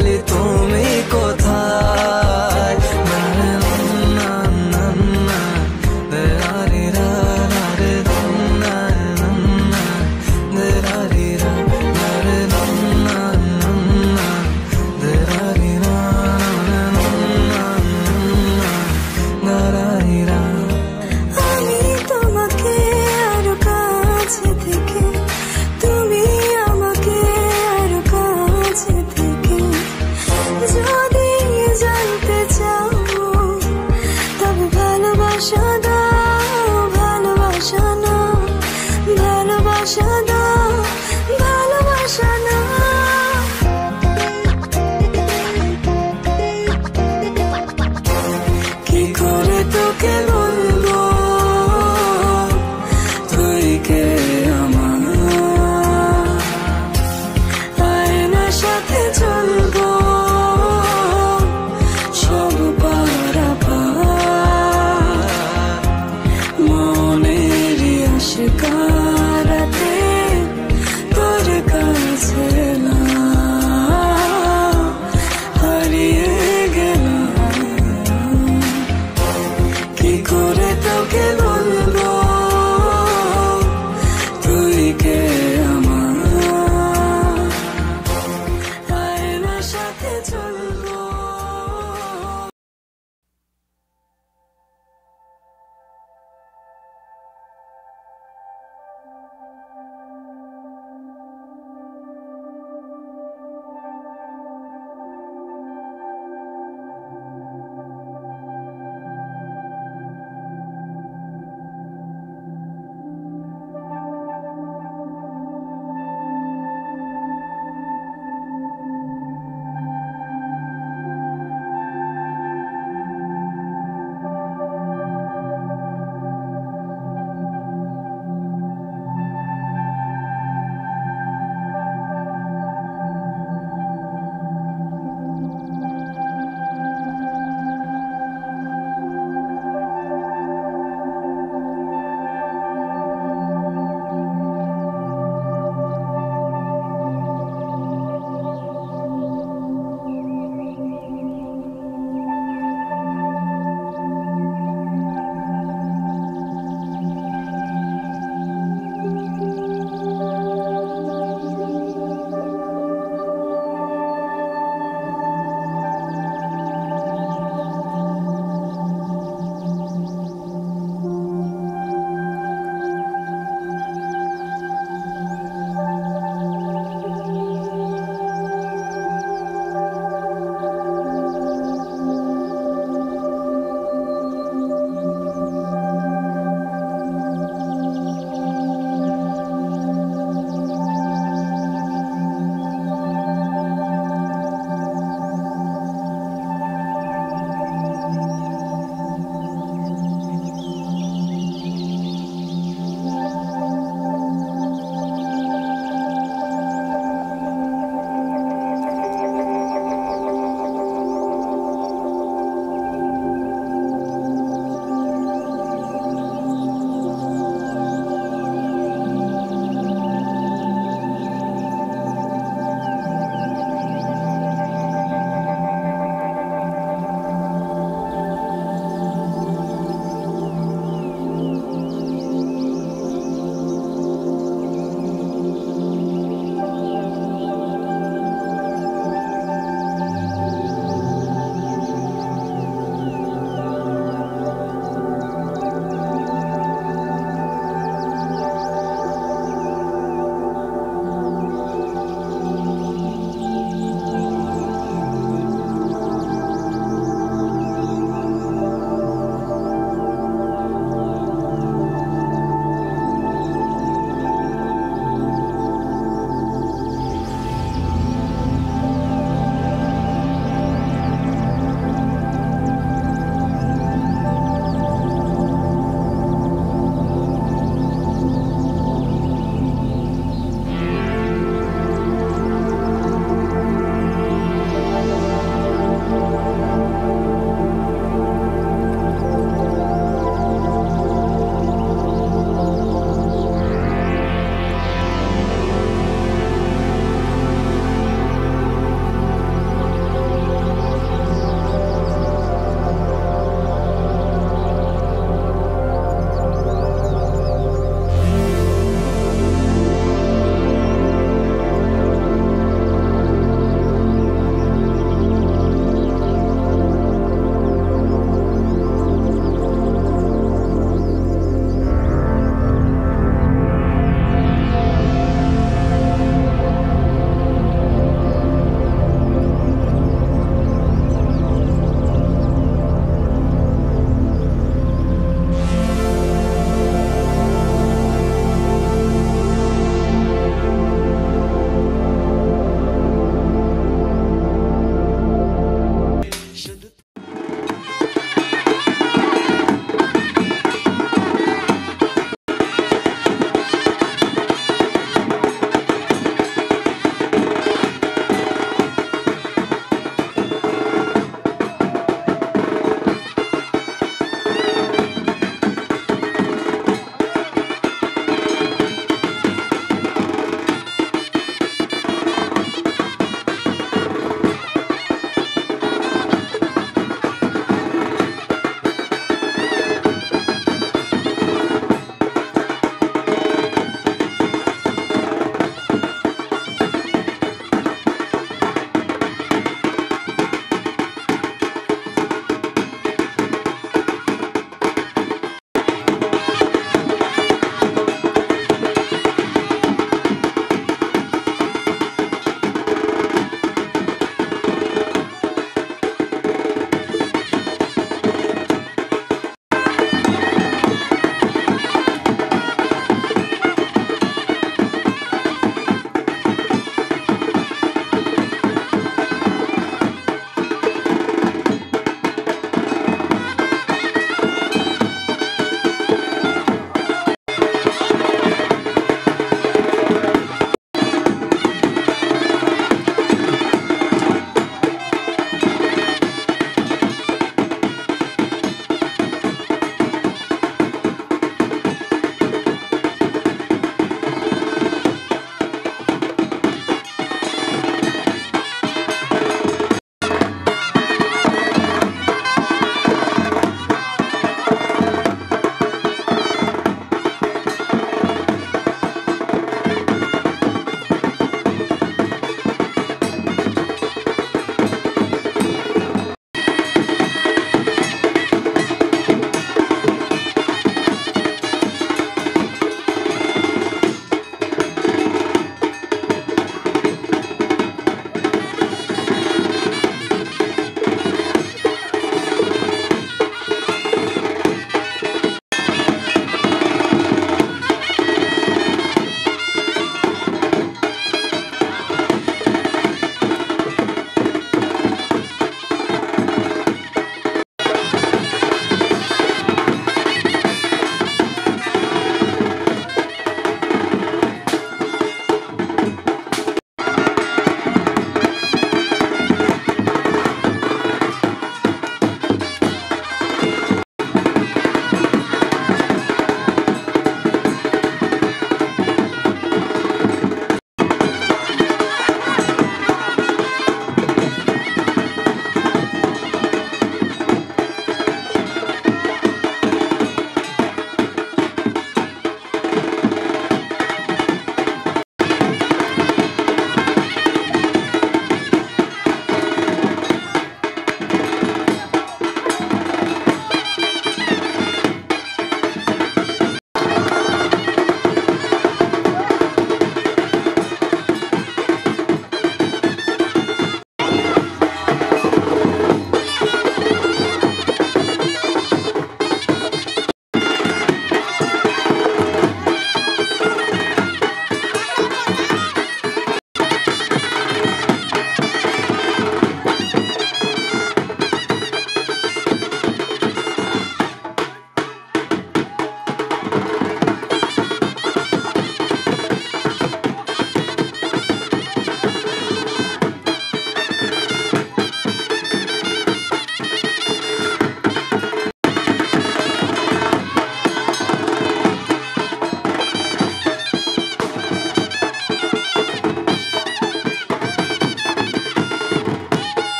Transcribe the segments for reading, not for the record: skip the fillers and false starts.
খালি তুমি কোথায়? না রে না না না রে রা রে রা রা রে না না না রে রা রে রা রা রে না না না রে রা রে রা রা না না না রা রে রা। আমি তোমাকে আরো কাছে থেকে, তুমি আমাকে আরো কাছে থেকে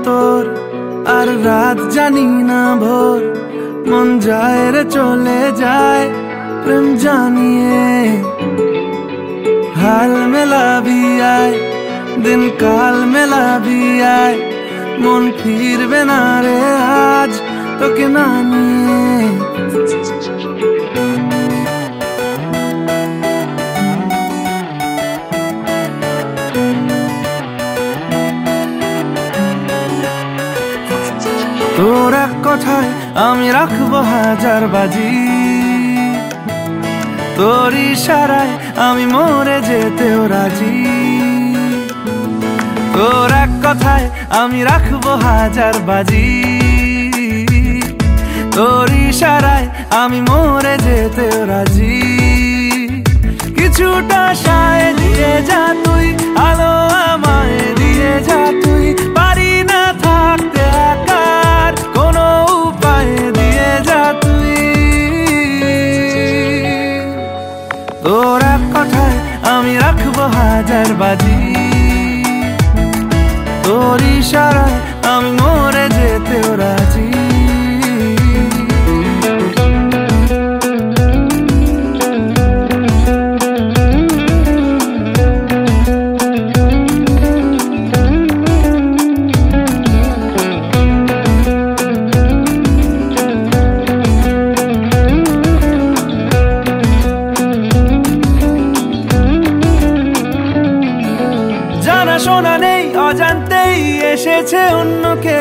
তোর আর রাত জানি না ভোর মন যায় রে চলে যায় প্রেম জানিয়ে हाल मिला भी आए दिन काल मिला भी आए मन फिर बिना रे आज तो के नानी তোর এক কথায় আমি রাখবো হাজার বাজি তোর ইশারায় আমি মরে যেতেও রাজি তোর এক কথায় আমি রাখবো হাজার বাজি তোর ইশারায় আমি মরে যেতেও রাজি কিছুটা সায় দিয়ে যা তুই আলো আমায় দিয়ে যা তুই পারি না থাকতে একার কোনো উপায় দিয়ে যা তুই তোর এক কথায় আমি রাখবো হাজার বাজি তোর ইশারায় আমি মরে যেতেও রাজি শোনা নেই অজান্তেই এসেছে অন্যকে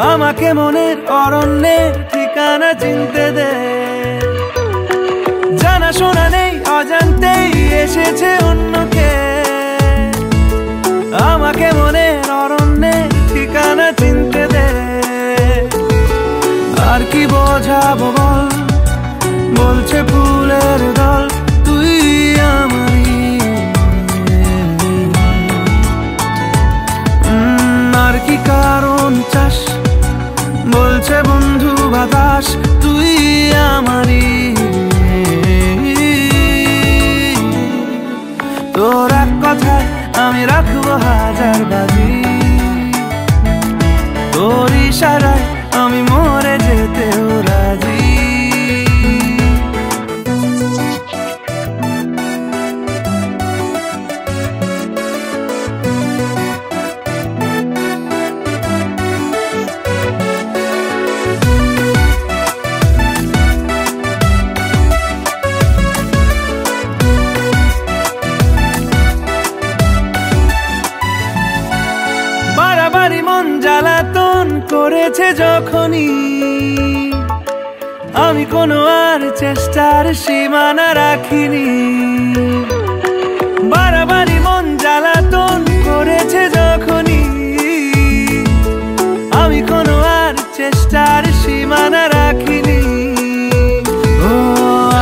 আমাকে মনের অরণ্যের ঠিকানা চিনতে দে জানা শোনা নেই অজান্তেই এসেছে অন্যকে আমাকে মনের অরণ্যের ঠিকানা চিনতে দে আর কি বোঝাবো বল বলছে ফুলের দল তুই আমারই আর কি কারণ চাস বলছে বন্ধু বাতাস তুই আমারই তোর এক কথায় আমি রাখবো হাজার বাজি তোর ইশারায় আমি মরে যেতেও রাজি বাড়াবাড়ি মন জ্বালাতন করেছে যখনই আমি কোনো আর চেষ্টার সীমানা রাখিনি বাড়াবাড়ি মন জ্বালাতন করেছে যখনই আমি কোনো আর চেষ্টার সীমানা রাখিনি ও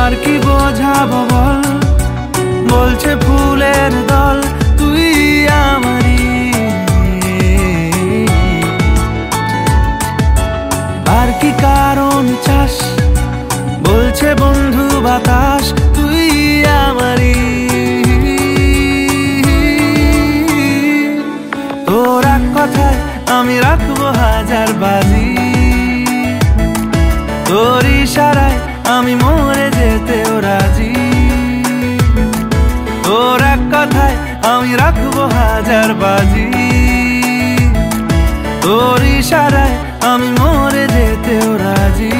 আর কি বোঝাবো বল বলছে ফুলের দল তুই আমারই আর কি কারণ চাস বলছে বন্ধু বাতাস তুই আমারই তোর এক কথায় আমি রাখবো হাজার বাজি তোর ইশারায় আমি মরে যেতেও রাজি তোর এক কথায় আমি রাখবো হাজার বাজি তোর ইশারায় আমি মরে যেতেও রাজি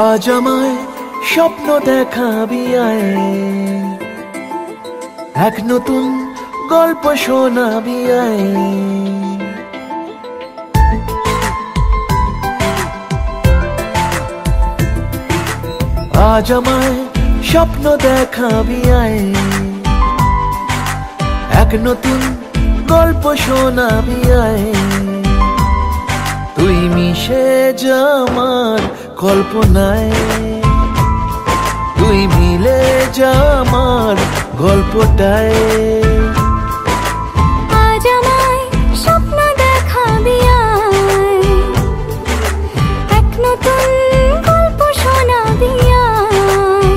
আজ আমায় স্বপ্ন দেখাবি আয়, এক নতুন গল্প শোনাবি আয়। আজ আমায় স্বপ্ন দেখাবি আয়, এক নতুন গল্প শোনাবি আয়। তুই মিশে যা আমার কল্পনায়, তুই মিলে যা আমার গল্পটায়। আজ আমায় স্বপ্ন দেখাবি আয়, এক নতুন গল্প শোনাবি আয়।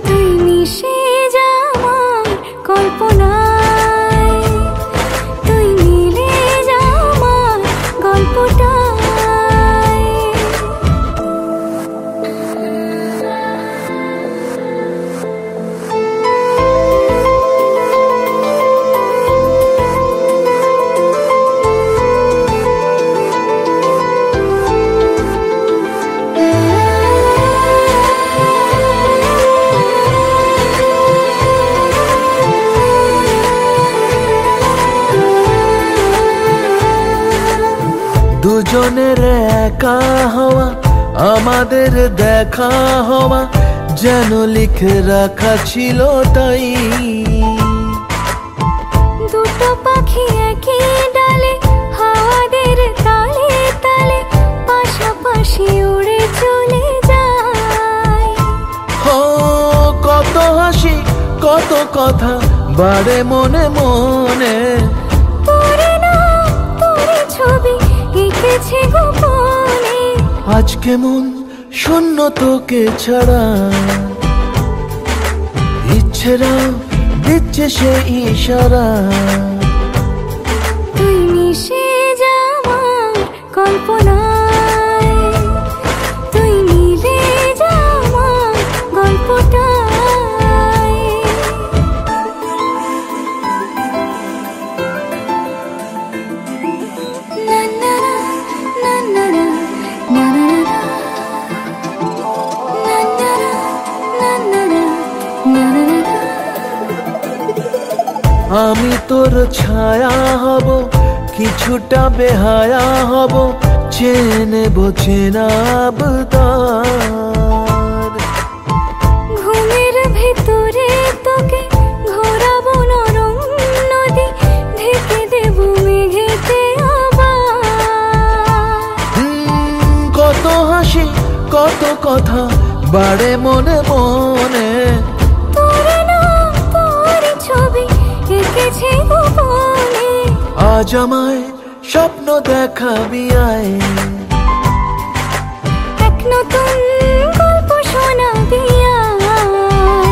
তুই মিশে যা আমার কল্পনায়, তুই মিলে যা আমার গল্পটায়। দুজনের একা হওয়া, আমাদের দেখা হওয়া যেন লিখে রাখা ছিল তাই। দুটো পাখি একই ডালে, হাওয়াদের তালে তালে পাশাপাশি উড়ে চলে যায়। ও কত হাসি কত কথা বাড়ে মনে মনে, তোরে না তোরে ছবি এঁকেছে গোপনে। আজ কেমন শূন্য তোকে ছাড়া, ইচ্ছেরা দিচ্ছে সে ইশারা। তুই মিশে যা আমার কল্পনায়, তুই মিলে যা আমার গল্পটায়। না না না না না না না না না না। আমি তোর ছায়া হব, কিছুটা বেহায়া হব, চেনে বোঝে না আবদার। ঘুমের ভেতরে তোকে ঘোরাবো নরম নদী, ঢেকে দেব মেঘেতে আবার। কত হাসি কত কথা বাড়ে মনে মনে, তোরে না তোরে ছবি এঁকেছে গোপনে। আজ আমায় স্বপ্ন দেখাবি আয়, এক নতুন গল্প শোনাবি আয়।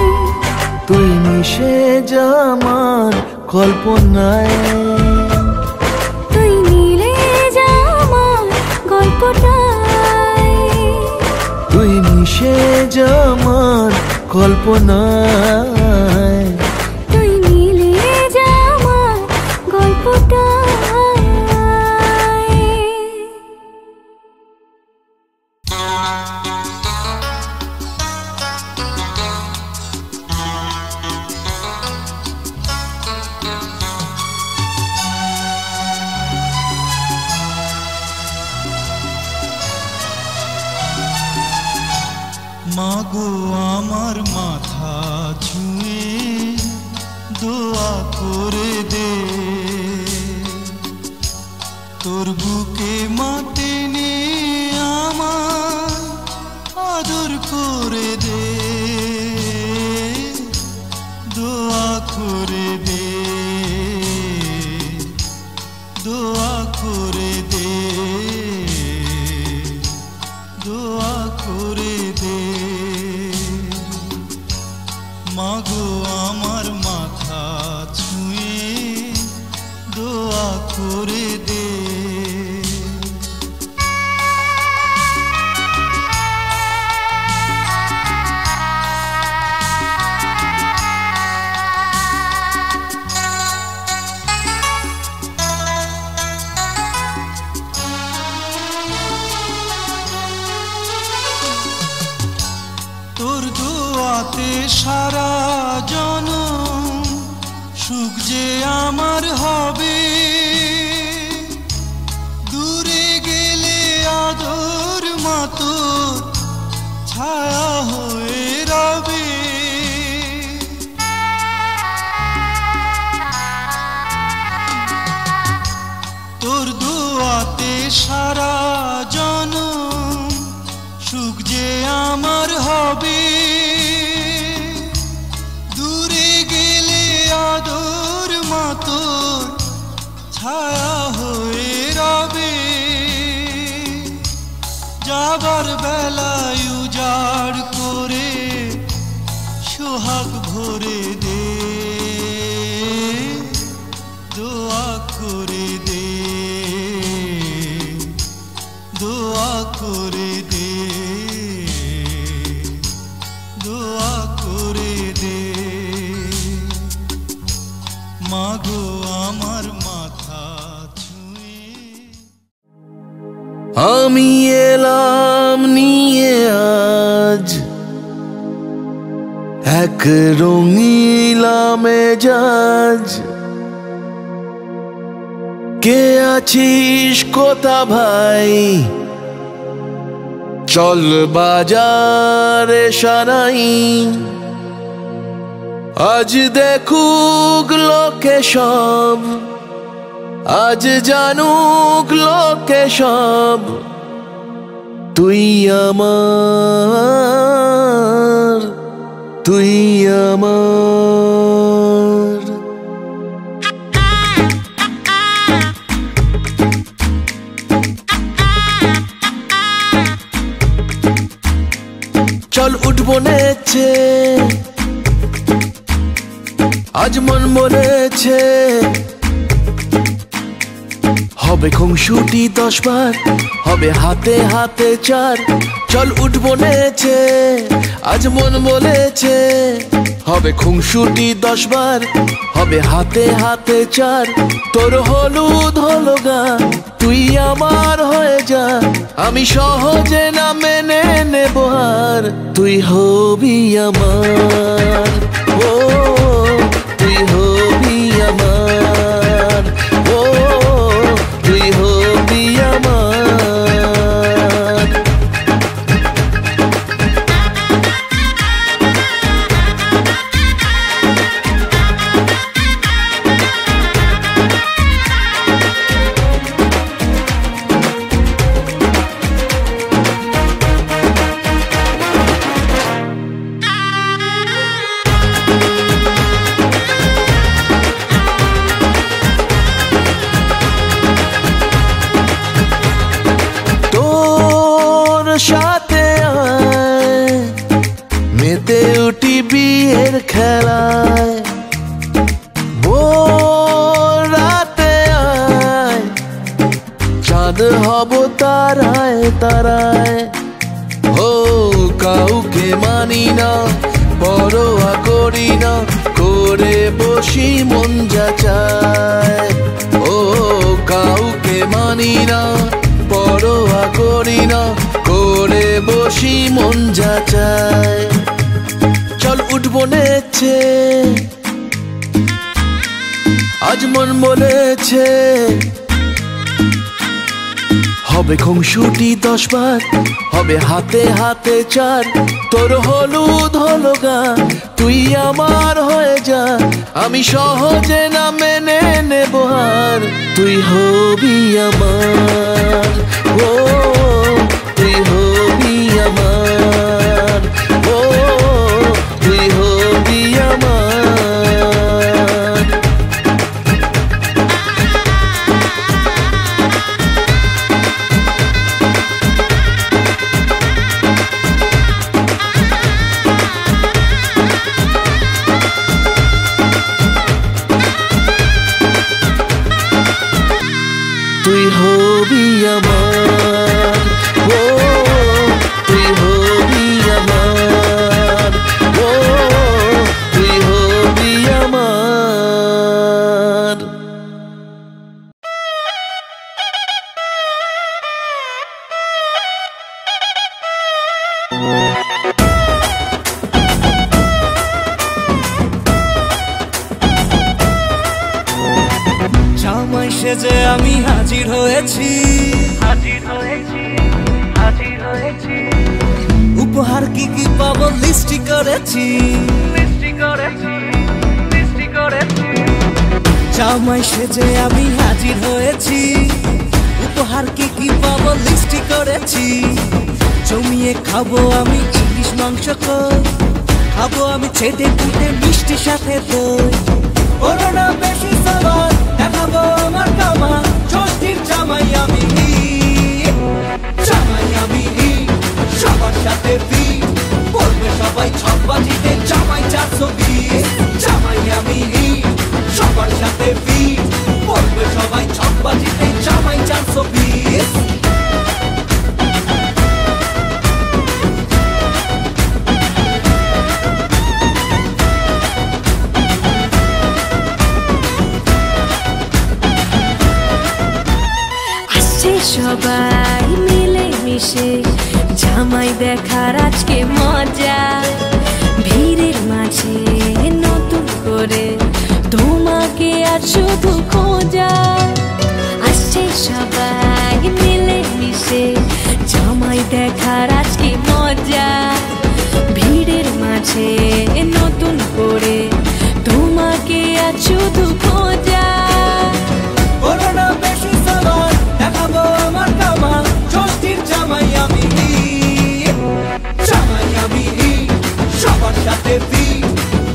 তুই মিশে যা আমার কল্পনায়, তুই মিলে যা আমার গল্পটায়। তুই মিশে যা আমার কল্পনায়, তুই মিলে যা আমার গল্পটায়। মাগো আমার মাথা ছুঁয়ে দোয়া করে দে, তোর বুকে মাটি নিয়ে আমার আদর করে দে, দোয়া করে দে, দোয়া করে দে, দোয়া করে দে। মাগো আমার মাথা ছুঁয়ে দোয়া করে দে। তোর দোয়াতে সারা জনম সুখ যে আমার হবে, দূরে গেলে আদর মা তোর ছায়া হয়ে রবে, যাবার বেলায় উজাড় করে সোহাগ ভরে দে, দোয়া করে দে, দোয়া করে দে, দোয়া করে দে। মাগো আমার মাথা ছুঁয়ে আমি এলাম নিয়ে আজ এক রঙিলা মেজাজ, কে আছিস কোথা ভাই, চল বাজারে সারাই, আজ দেখুক লোকে সব, আজ জানুক লোকে সব, তুই আমার, তুই আমার। চল উঠবো নেচে, আজ মন বলেছে, হবে খুংসুটি 10 বার, হবে হাতে হাতে 4, চল উঠবো নেচে, আজ মন বলেছে, হবে খুংসুটি 10 বার, হবে হাতে হাতে 4, তোর হলুদ হলো গান, তুই আমার হয়ে যা, আমি সহজে না মেনে নেব আর, তুই হবি আমার, ও তুই হবি আমার, ও তুই হবি আমার। সাথে আয় মেতে উঠি বিয়ের খেলায়, ভোর রাতে আয় চাঁদ হব তারায় তারায়, ও কাউকে মানি না পরোয়া করি না, করে বসি মন যা চায়, ও কাউকে মানি না পরোয়া করি না, করে বসি মন যা চায়, চল উঠবো নেচে, আজ মন বলেছে, হবে খুংসুটি 10 বার, হবে হাতে হাতে 4, তোর হলুদ হলো গান, তুই আমার হয়ে যা, আমি সহজে না মেনে নেব আর, তুই হবি আমার, ও তুই হবি আমার, ও তুই হবি আমার। তুই হবি আমার, ও তুই হবি আমার, ও তুই হবি আমার। জামাই সেজে আমি হাজির হয়েছি, উপহার কি কি পাবো লিস্টি করেছি, জামাই সেজে আমি হাজির হয়েছি, উপহার কি কি পাবো লিস্টি করেছি। জমিয়ে খাবো আমি ইলিশ মাংস কই, খাবো আমি ছেটে কুটে মিষ্টি সাথে দই। ওরো না বেশি সাবান, দেখাবো আমার কামা, ষষ্ঠীর জামাই আমি, জামাই আমি সবার সাথে ফিট, বলবে সবাই ছকবাজিতে জামাই 420। জামাই আমি সবার সাথে ফিট, বলবে সবাই ছকবাজিতে জামাই 420। সবাই মিলে মিশে জামাই দেখার আজকে মজা, ভিড়ের মাঝে নতুন করে তোমাকে আর শুধু খোঁজা। আসছে সবাই মিলে মিশে জামাই দেখার আজকে মজা, ভিড়ের মাঝে নতুন করে তোমাকে আর শুধু খোঁজা। জামাই আমি সবার সাথে ফিট,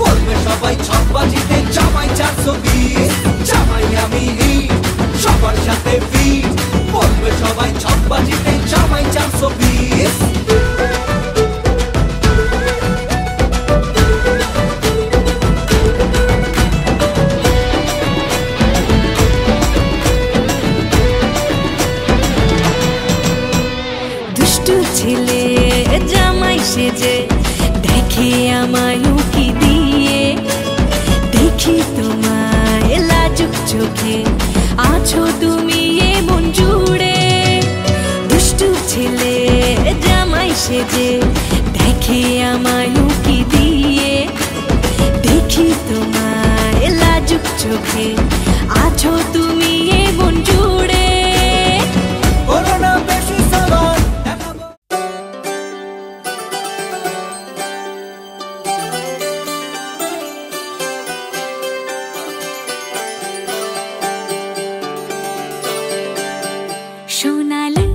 বলবে সবাই ছকবাজিতে জামাই 420। জামাই আমি সবার সাথে ফিট, বলবে সবাই ছকবাজিতে জামাই 420। ছেলে জামাই সেজে দেখে আমায় উকি দিয়ে, দেখি তোমায় লাজুক চোখে আছো তুমি এমন জুড়ে। দুষ্টু ছেলে জামাই সেজে দেখে আমায় উকি দিয়ে, দেখি তোমায় লাজুক চোখে আছো তুমি এমন জুড়ে। সোনালি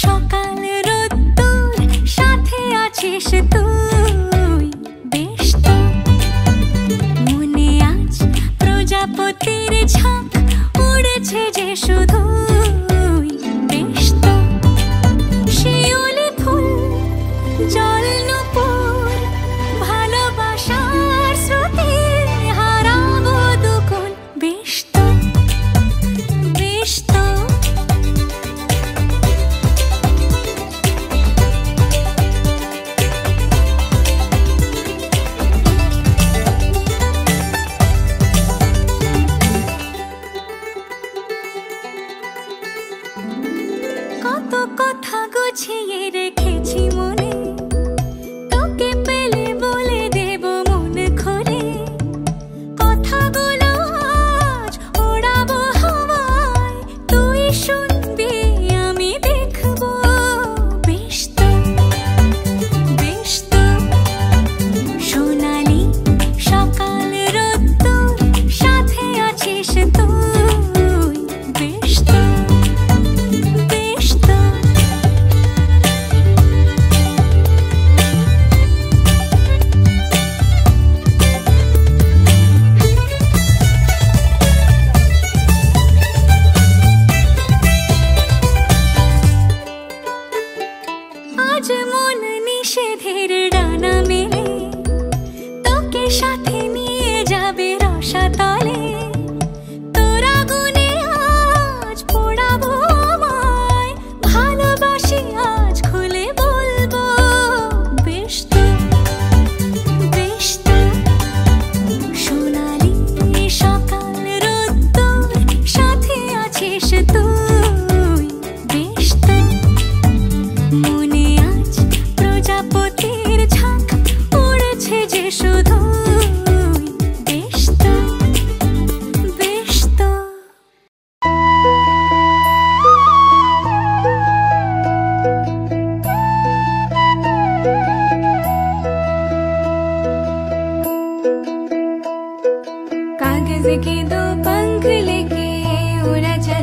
সকাল রোদ্দুর সাথে আছিস তুই, বেশ তো মনে আজ প্রজাপতির ঝাঁক উড়েছে যে শুধুই, বেশ তো শিউলি ফুল জল নূপুর ভালোবাসার স্রোতে হারাবো দুকুল, বেশ তো বেশ তো। কত কথা গুছিয়ে রেখেছি মনে, তোকে পেলে বলে দেব মন খুলে। কথাগুলো আজ ওড়াবো হাওয়ায়, তুই শুনবি আমি দেখবো, বেশ তো বেশ তো। সোনালি সকাল রোদ্দুর সাথে আছিস তুই, বেশ তো বেশ তো।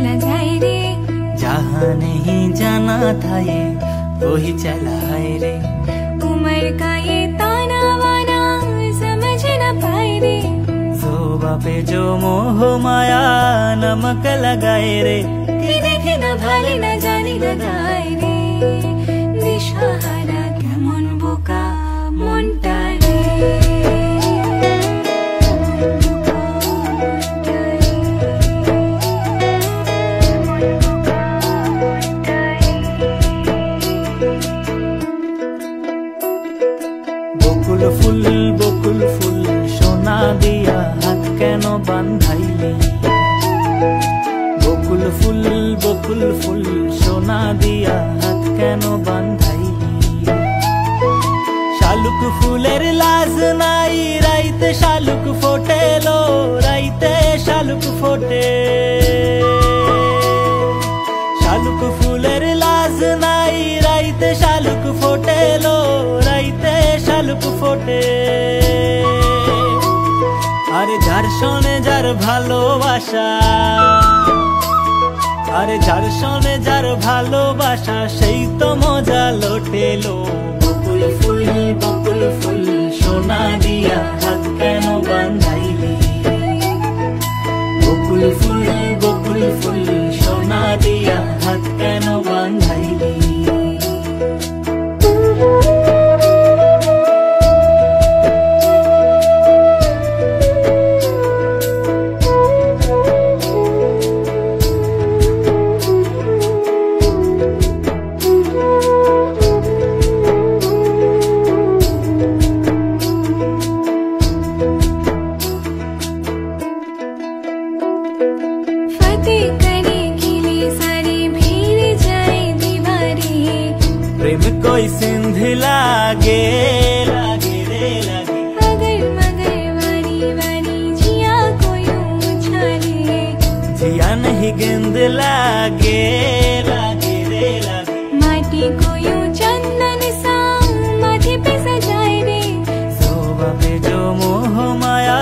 चला जाए रे। जहाँ नहीं जाना था ये वही चला है रे। उम्र का ये ताना वाना समझ न पाए रे। जोबा पे जो मोह माया नमक लगाए रे। कि देखे न भाले न जाने लगाए रे। दिशाहारा केमन बोका मनटा रे। বকুল ফুল সোনা দিয়া হাত কেন বান্ধাইলি। বকুল ফুল সোনা দিয়া হাত কেন বান্ধাইলি। শালুক ফুলের লাজ নাই রাইতে শালুক ফোটেলো। রাইতে শালুক ফোটে। শালুক ফুলের লাজ নাই রাইতে শালুক ফোটেলো। রাইতে শালুক ফোটে। আরে যার শোনে যার ভালোবাসা। আরে যার শোনে যার ভালোবাসা সেই তো মজা লোটেলো। বকুল ফুল সোনা দিয়া হাত কেন বান্ধাইলি। বকুল ফুল সোনা দিয়া হাত কেন বান্ধাইলি। प्रेम कोई सिंध लागे लागे रे लागे। अगर मगर वारी वारी जिया कोई उछाले। जिया नहीं गेंद लागे लागे रे लागे। माटी कोई चंदन सा माथे पे सजाए रे। जोबा पे जो मोह माया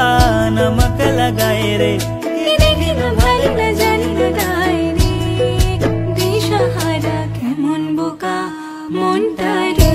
नमक लगाए रे। कि देखे न भाले न जाने लगाए रे। दिशाहारा केमन बोका मनटा रे।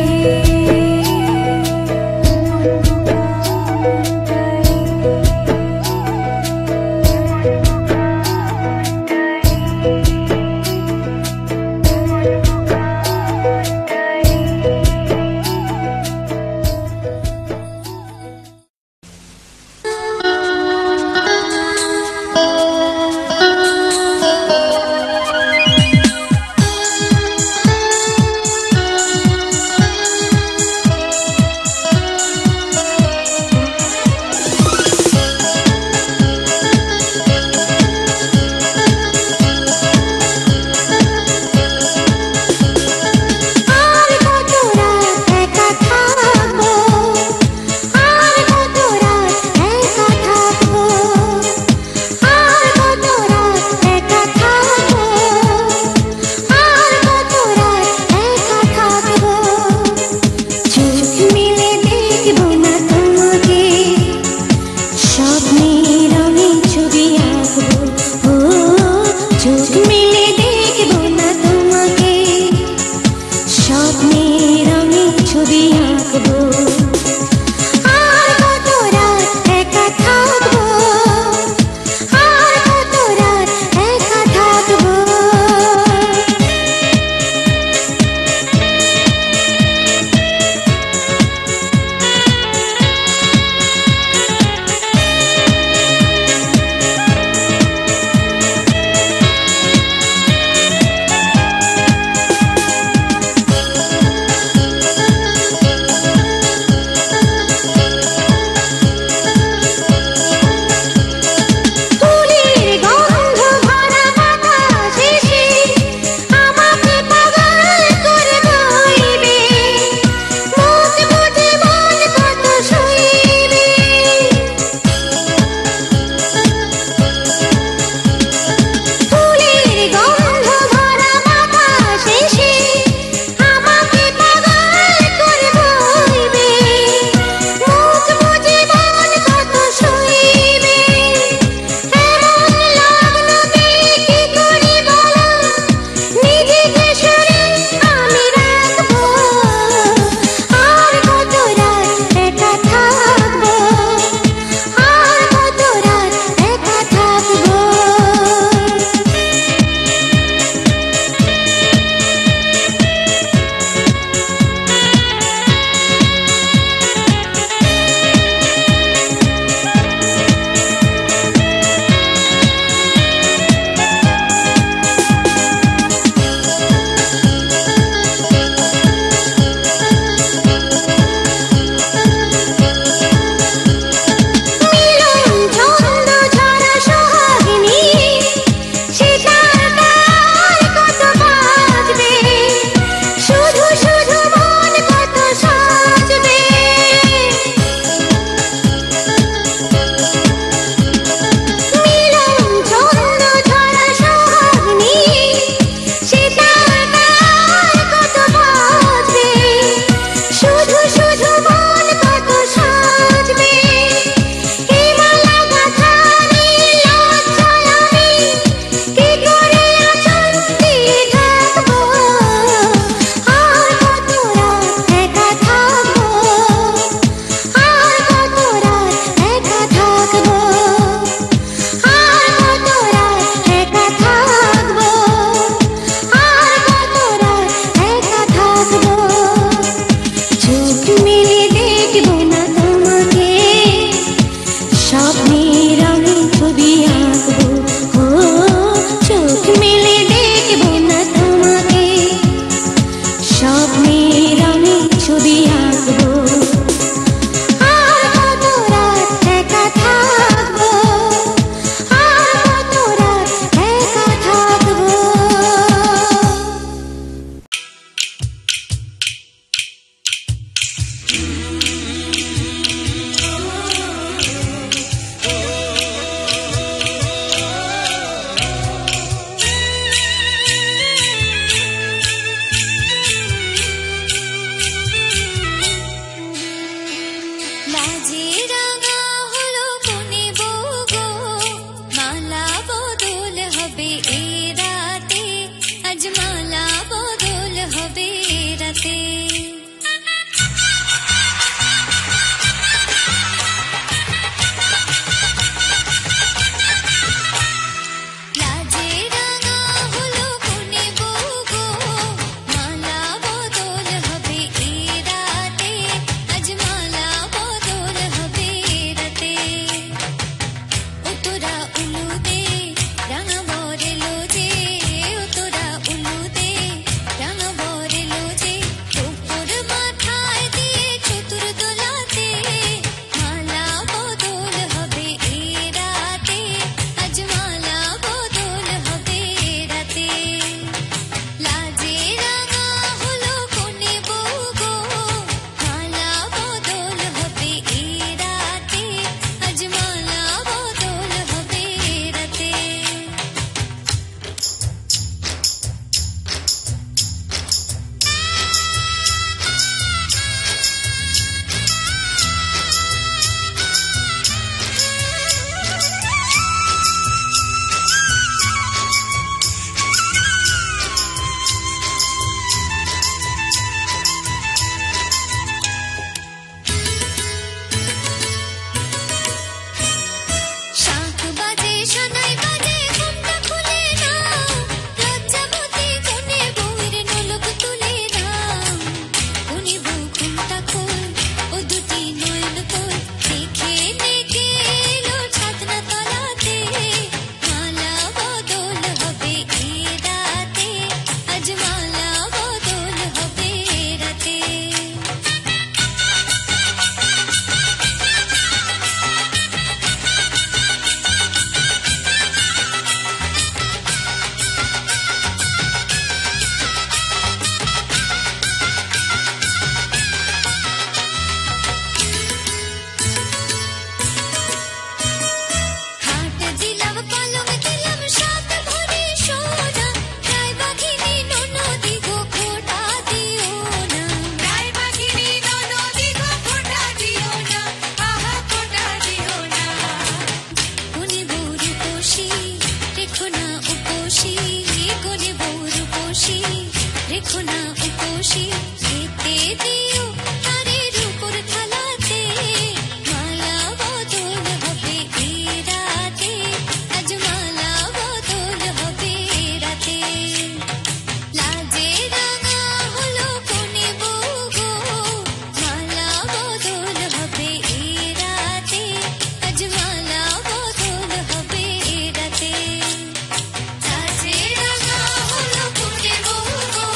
সাজে রাঙা হলো কোণে বউ গো,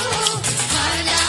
মালা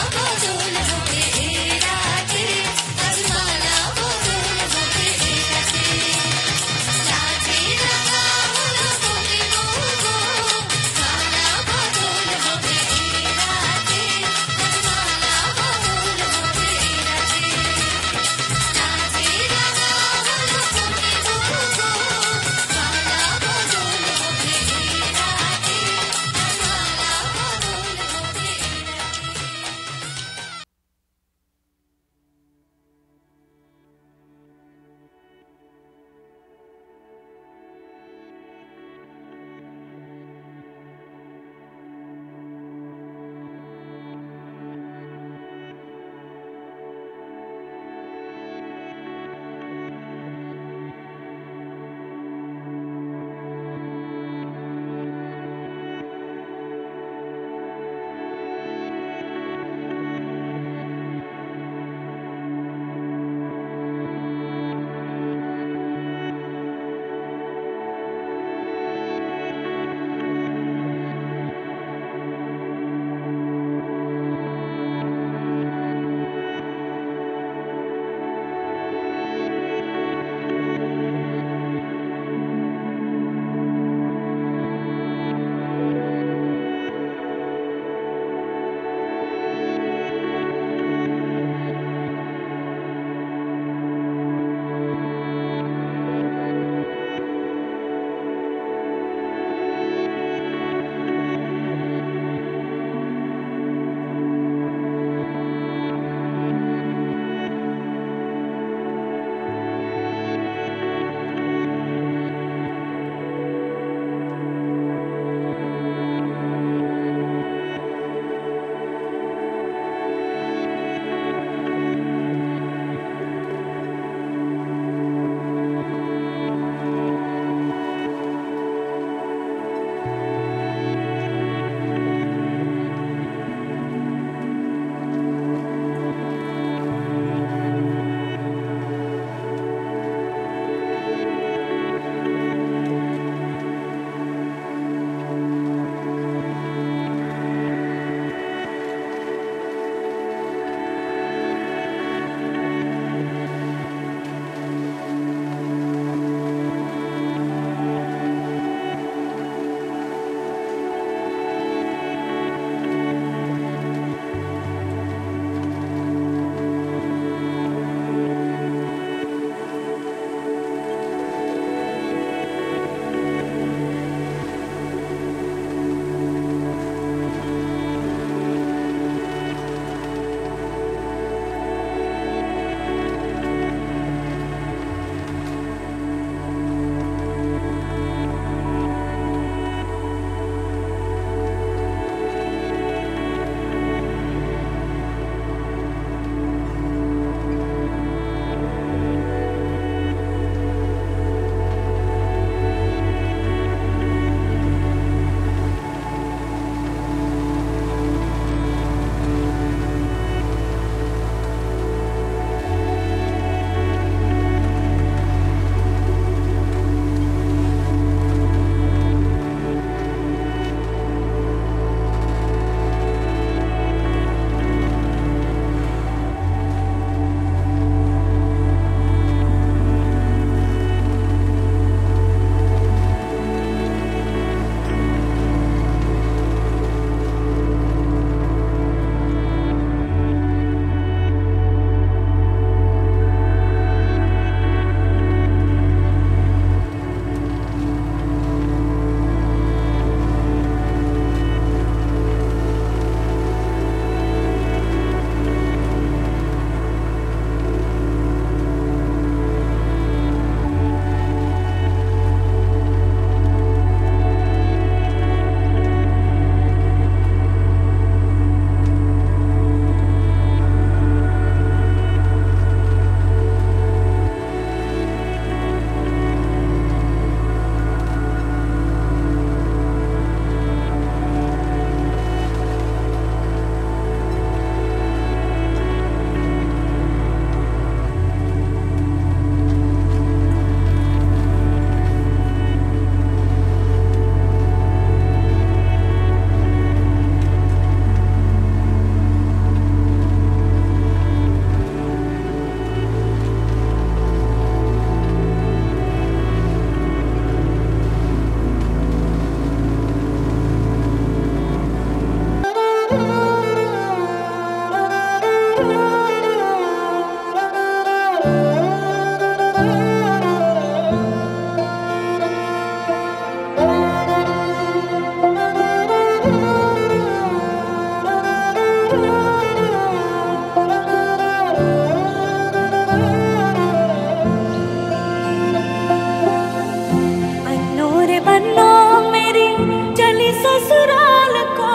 ससुराल को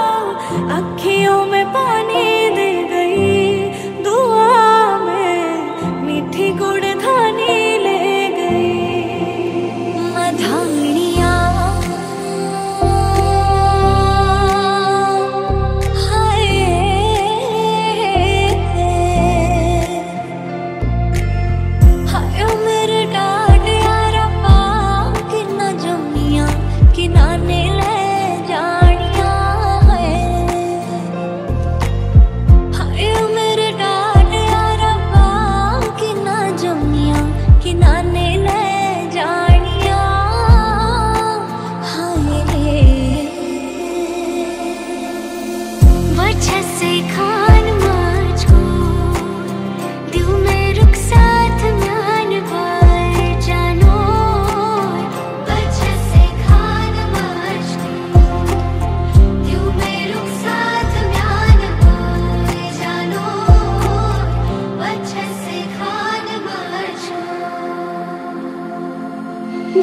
अखियों में पानी दे गई, दुआ में मीठी गुड़ धानी ले गई। मधानिया हाय हाय मेरे डाड यारा पा किन्ना जम्मिया कि नाने ले जानिया है। हाय मेरे डाड यारा पा किन्ना जम्मिया कि नाने ले जानिया हाय। वजह से खान माच को दिल में रुक साथ म्यान पर जानो। वजह से खान माच को दिल में रुक साथ म्यान पर जानो। वजह से खान माच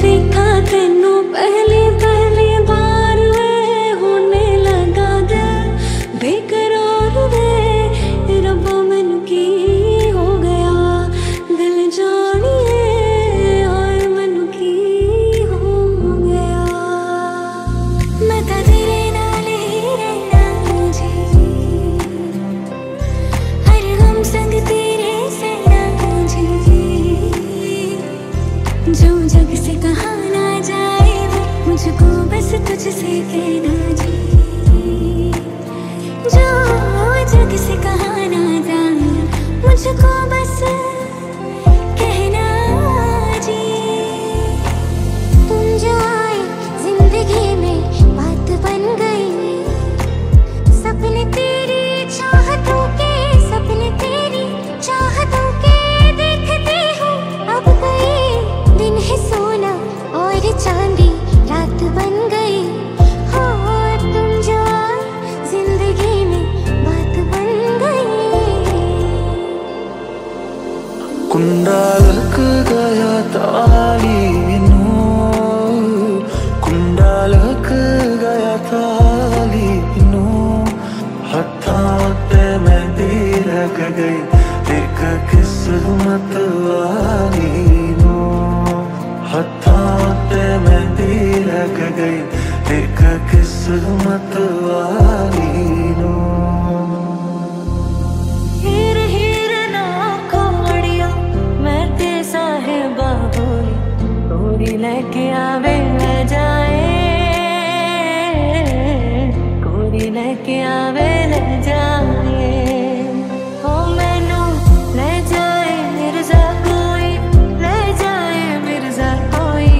देखा तेनू पहली पहली बार वे होने लगा दिल बेकरार वे। रब्बा मैनू की हो गया दिल जानिए हाय मैनू की हो गया। मैं तां तेरे नाल ही रहना जी, हर गम संग तेरे सहना जी। जो जग से कहा ना जाए वो मुझको बस तुझसे कहना जी। जो जग से कहा ना जाए मुझको बस कहना जी। तुम जो आए जिंदगी में बात बन गई, सपने तेरी चाहतों के, सपने तेरी चाहतों के देखती हूँ अब गई। दिन है सोना और चांदी रात बन गई हो। तुम जो आए जिंदगी में बात बन गई। कुंडा लग गया ताली नू, कुंडा लग गया ताली नू। हत्थां ते मेहंदी लग गई एक किस्मत वाली नू। हत्थां ते मेहंदी लग गई एक किस्मत वाली नू। हीर हीर ना खोड़िया मैं ते साहिबा होई, कोरी लेके आवे ले जाए, कोरी लेके आवे ले जाए। ओ मैनू ले जाए मिर्जा कोई, ले जाए मिर्जा कोई,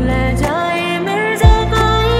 ले जाए मिर्जा कोई।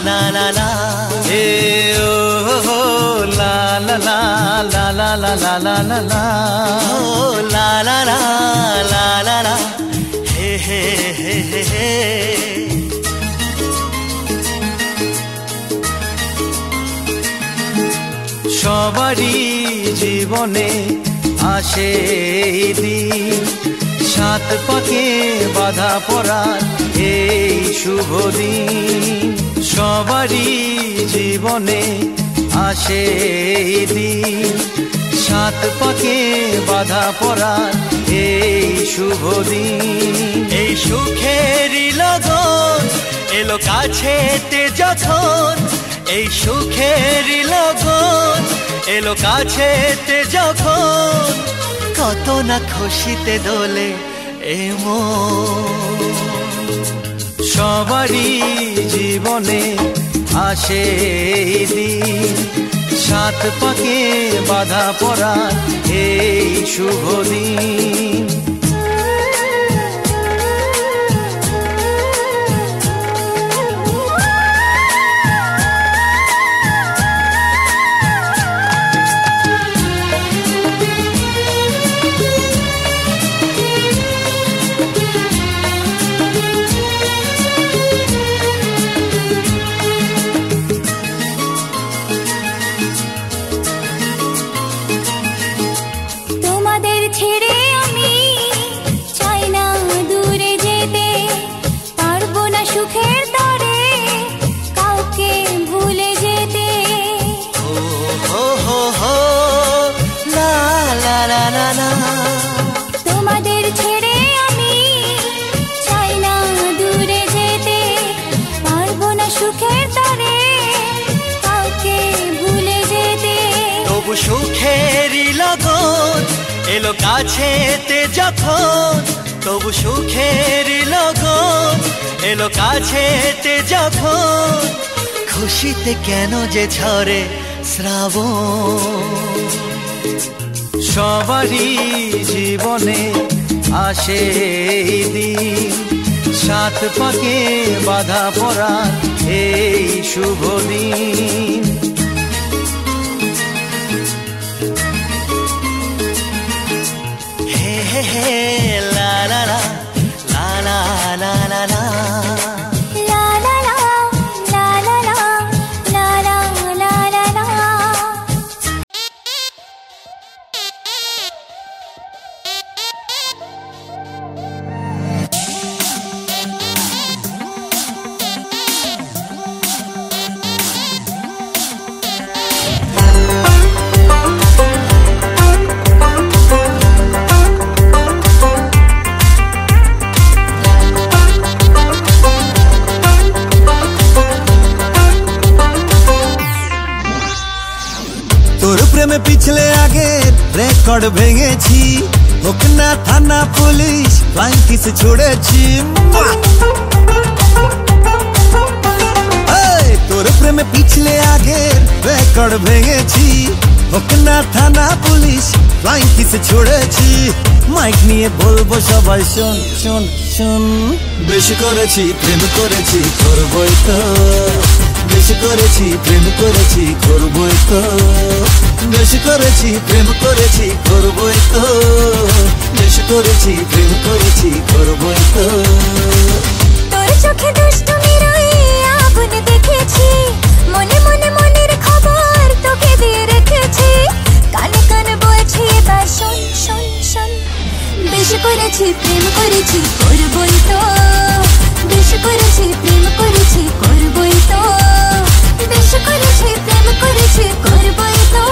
লা লা লা এ ও হো লা লা লা লা লা লা লা লা লা লা ও লা লা লা লা লা লা হে হে হে হে হে সবারই জীবনে আসে এই দিন সাত পাকে বাধা পড়ার এই শুভ দিন সবারই জীবনে আসে এই দিন সাত পাকে বাধা পড়ার এই শুভ দিন এই সুখেরই লগন এলো কাছেতে যখন এই সুখেরই লগন এলো কাছেতে যখন কত না খুশিতে দোলে এ মন সবারই জীবনে আসে এই দিন সাত পাকে বাধা পড়ার এই শুভ দিন তোমাদের ছেড়ে আমি চাই না দূরে যেতে পারবো না সুখের তরে কাউকে ভুলে যেতে তবু সুখেরই লগন এলো কাছেতে যখন তবু সুখেরই লগন এলো কাছেতে যখন খুশিতে কেন যে ঝরে শ্রাবণ সবারই জীবনে আসে এই দিন সাত পাকে বাধা পড়ার এই শুভ দিন হে হে হে লা লা লা লা লা লা লা লা পিছলে আগে রেকর্ড ভেঙেছি হোক না থানা পুলিশ ফ্লাইং কিস ছুড়েছি তোর প্রেমে পিছলে আগে রেকর্ড ভেঙেছি হোক না থানা পুলিশ ফ্লাইং কিস ছুড়েছি মাইক নিয়ে বলবো সবাই শোন শোন শোন বেশি করেছি প্রেম করেছি করবই তো বেশি করেছি প্রেম করেছি করবই তো বেশি করেছি প্রেম করেছি করবই তো বেশি করেছি প্রেম করেছি করবই তো তোর চোখে দুষ্টুমির ওই আগুন দেখেছি মনে মনে মনের খবর তোকে দিয়ে রেখেছি কানে কানে বলছি এবার শোন শোন শোন বেশি করেছি প্রেম করেছি করবই তো বেশি করেছি প্রেম করেছি করবই তো বেশি করেছি প্রেম করেছি করবই তো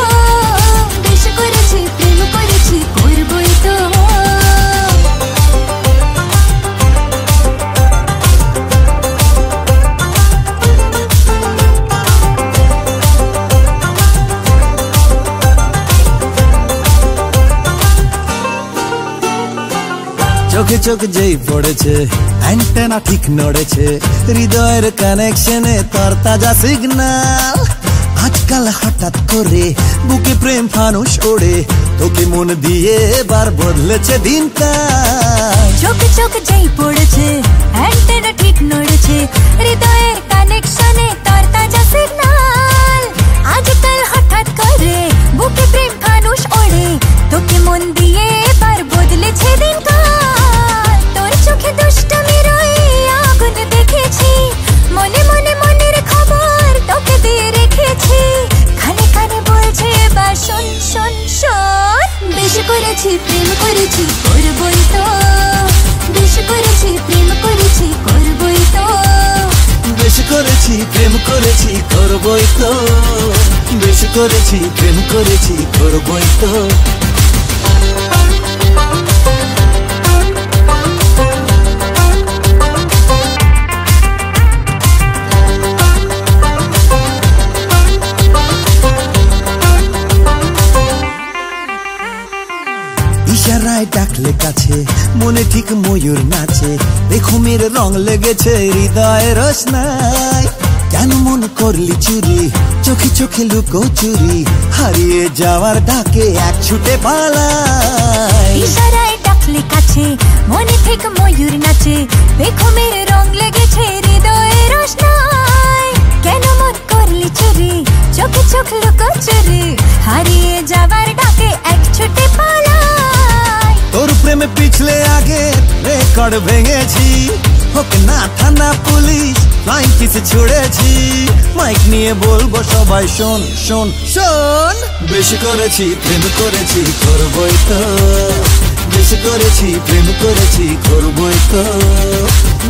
বেশি করেছি প্রেম করেছি করবই তো চোখে চোখ যেই পড়েছে অ্যান্টেনা ঠিক নড়েছে হৃদয়ের কানেকশনে তোর তাজা সিগন্যাল আজকাল হঠাৎ করে বুকে প্রেম ফানুষ ওড়ে তোকে মন দিয়ে এবার বদলেছে দিনটা চোখে চোখ যেই পড়েছে অ্যান্টেনা ঠিক অনেক নড়েছে হৃদয়ের কানেকশনে তার তাজা সিগন্যাল আজকাল হঠাৎ করে বুকে প্রেম ফানুষ ওড়ে তোকে মন দিয়ে এবার বদলেছে দিনকাল তোর চোখে দুষ্টমির ওই আগুন দেখেছি মনে মনে মনের খবর তোকে দিয়ে রেখেছি কানে কানে বলছে এবার শোন শোন শোন বেশ করেছি প্রেম করেছি করবই তো বেশ করেছি প্রেম করেছি করবই তো বেশ করেছি প্রেম করেছি করবই তো বেশ করেছি প্রেম করেছি করবই তো ইশারায় ডাকলে কাছে মনে ঠিক ময়ূর নাচে দেখো মেরে রং লেগেছে হৃদয় রোশনাই কেন মন করলি চুরি চোখে চোখে লুকো চুরি হারিয়ে যাওয়ার ডাকে এক ছুটে পালাই ইশারায় ডাকলে কাছে মনে ঠিক ময়ূর নাচে দেখো মেরে রং লেগেছে হৃদয়ে রোশনাই কেন মন করলি চুরি চোখে চোখ লুকো চুরি হারিয়ে যাওয়ার ডাকে এক ছুটে পালাই তোর প্রেমে পিছলে আগে রেকর্ড ভেঙেছি হোক না থানা পুলিশ ফ্লাইং কিসে ছুড়েছি মাইক নিয়ে বলবো সবাই শোন শোন শোন বেশি করেছি প্রেম করেছি করবই তো বেশি করেছি প্রেম করেছি করবই তো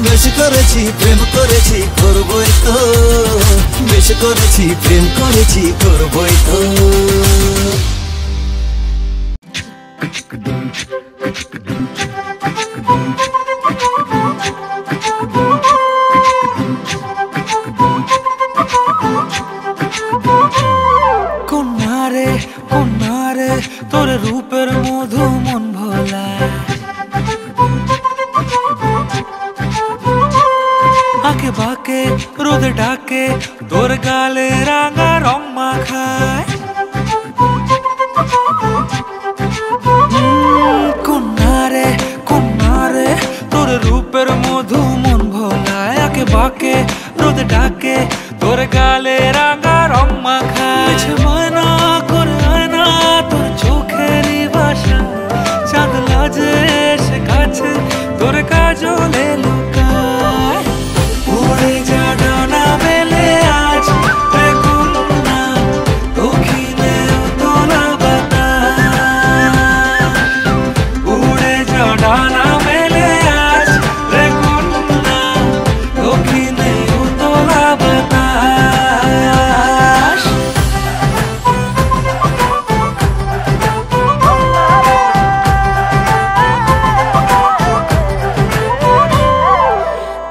বেশি করেছি প্রেম করেছি করবই তো বেশি করেছি প্রেম করেছি করবই তো কন্যারে তোর রূপের মধু মন ভোলা আঁকে বাঁকে রোদে ডাকে তোর গালে রাঙা রং মাখায় কন্যারে তোর রূপের মধু মন ভোলায় আঁকে বাঁকে রোদে ডাকে তোর গালে রাঙা রং মাখায় মানা করে আয়না তোর চোখেরই ভাষা চাঁদ লাজে এসে কাছে তোর কাজলে লুকায় উড়ে যা ডানা মেলে আজ রে কন্যা দক্ষিণে তোলা বাতাস উড়ে যা ডানা মেলে আজ রে কন্যা দক্ষিণে তোলা বাতাস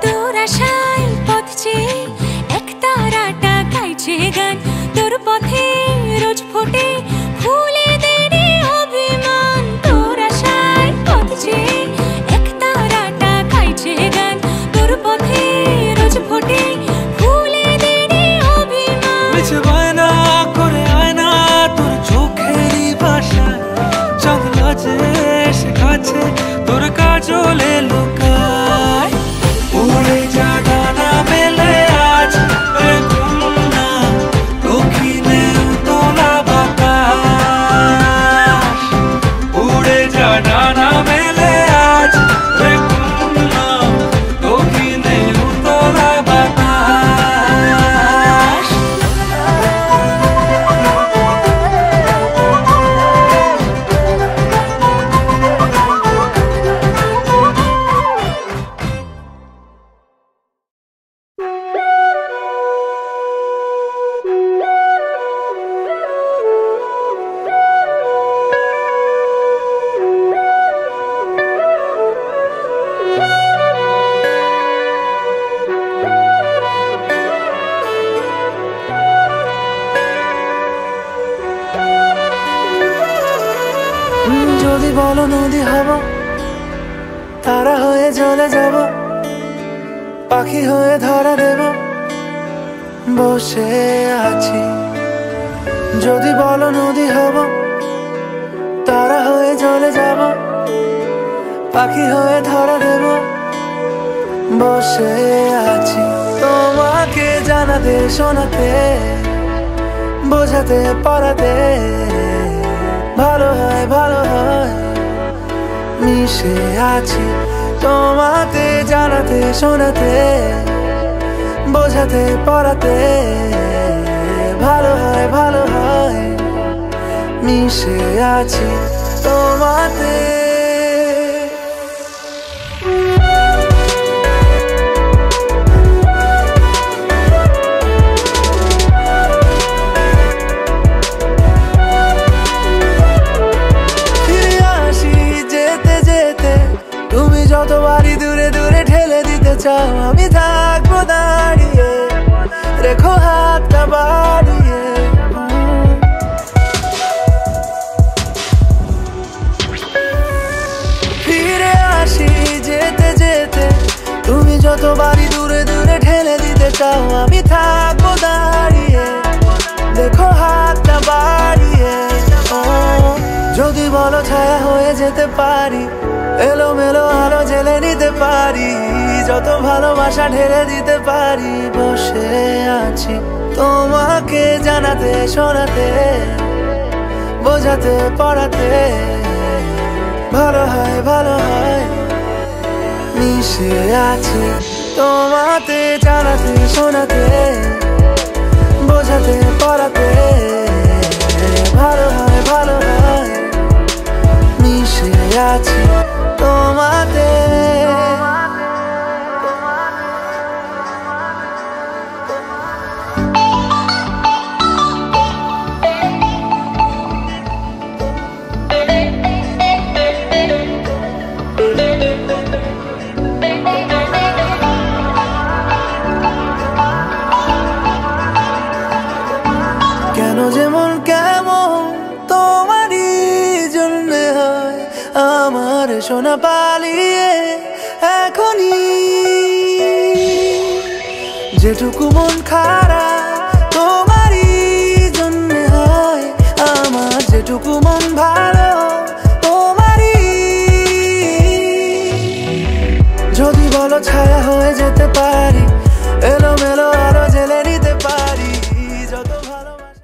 তোর আশায় পথ চেয়ে এক তারাটা গাইছে গান তোর পথে রোজ ফোটে ফুলে দেরি অভিমান তোর আশায় পথ চেয়ে এক তারাটা গাইছে গান তোর পথে রোজ ফোটে ফুলে দেরি অভিমান বেছে বায়না করে আয়না তোর চোখেরই ভাষা চাঁদ লাজে এসে কাছে তোর কাজলে লুকায় উড়ে যা ডানা মেলে আজ রে কন্যা দক্ষিণে তোলা বাতাস উড়ে যা ডানা মেলে আজ রে কন্যা দক্ষিণে তোলা বাতাস যদি বলো নদী হব তারা হয়ে চলে যাব পাখি হয়ে ধরা দেব বসে আছি যদি বলো নদী হব তারা হয়ে চলে যাব পাখি হয়ে ধরা দেব বসে আছি তোমাকে জানাতে শোনাতে বোঝাতে পড়াতে ভালো হয় মিশে আছি তোমাকে জানাতে শোনাতে বোঝাতে পড়াতে ভালো হয় মিশে আছি তোমাতে। যতবারই দূরে দূরে ঠেলে দিতে চাও আমি থাকবো দাঁড়িয়ে রেখো হাতটা বাড়িয়ে। ফিরে আসি যেতে যেতে তুমি যতবারই দূরে দূরে ঠেলে দিতে চাও আমি থাকবো দাঁড়িয়ে দেখো হাতটা বাড়িয়ে। যদি বলো ছায়া হয়ে যেতে পারি এলোমেলো আলো জেলে নিতে পারি যত ভালোবাসা ঢেলে দিতে পারি বসে আছি তোমাকে জানাতে শোনাতে বোঝাতে পড়াতে ভালো হয় মিশে আছি তোমাকে জানাতে শোনাতে বোঝাতে পড়াতে ভালো হয় মিশে আছি তোমাতে। কেন যেমন কেমন তোমারই জন্য হয় আমার সোনা পালিয়ে এখনই যেটুকু মন খারাপ তোমারই জন্য হয় আমার যেটুকু মন ভালো তোমারই। যদি বলো ছায়া হয়ে যেতে পারি এলোমেলো আরো জেলে নিতে পারি যত ভালোবাসা।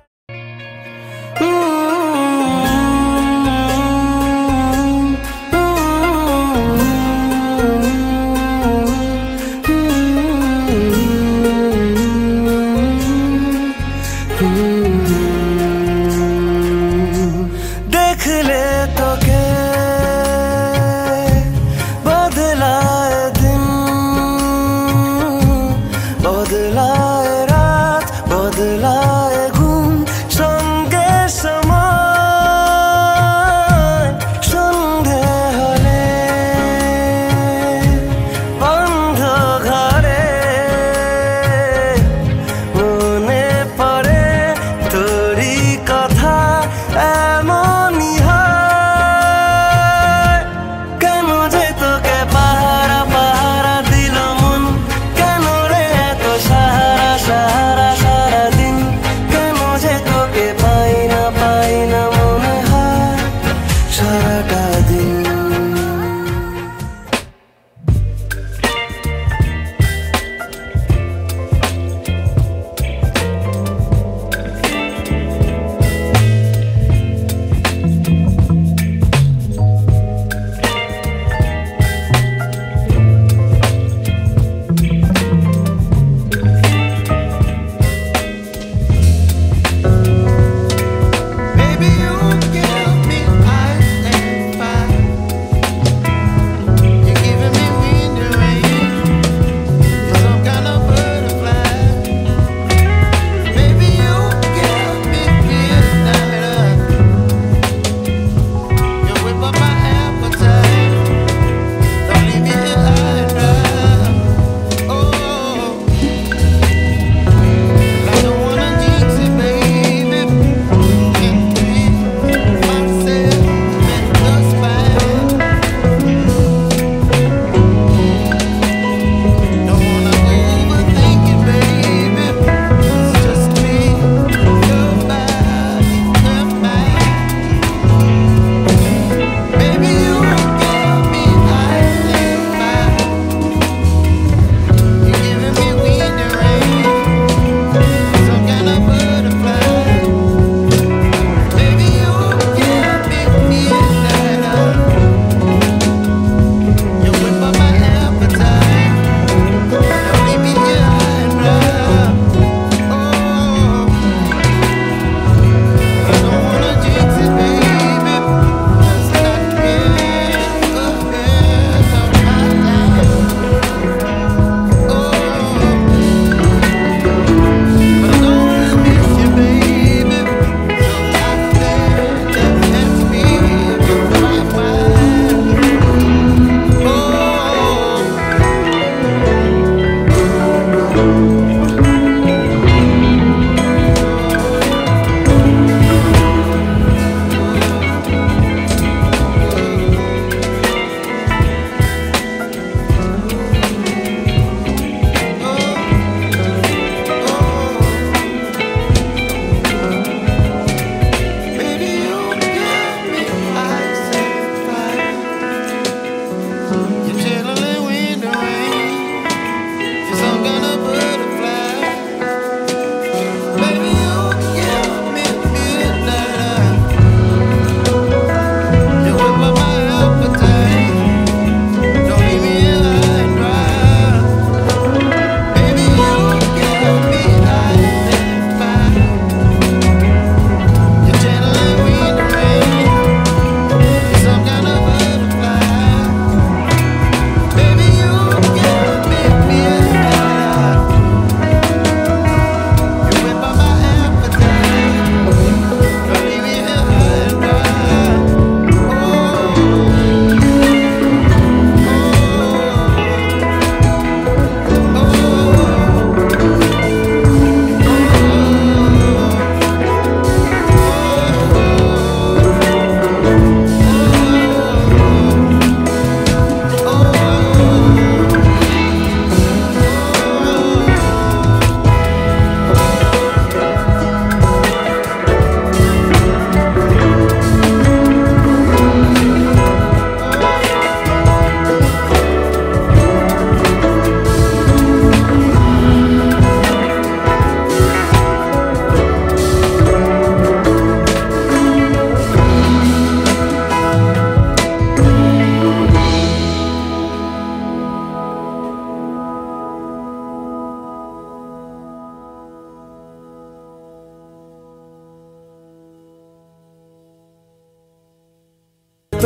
देखले तो के बदलाए दिन बदलाए रात बदलाए घुम संगे समय सन्धे हले बंध घरे मने पड़े तोरी कथा এমনই হয় কেন যে তোকে পাহারা দিল মন কেন রে এত সারা সারা সারা দিন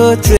सोचे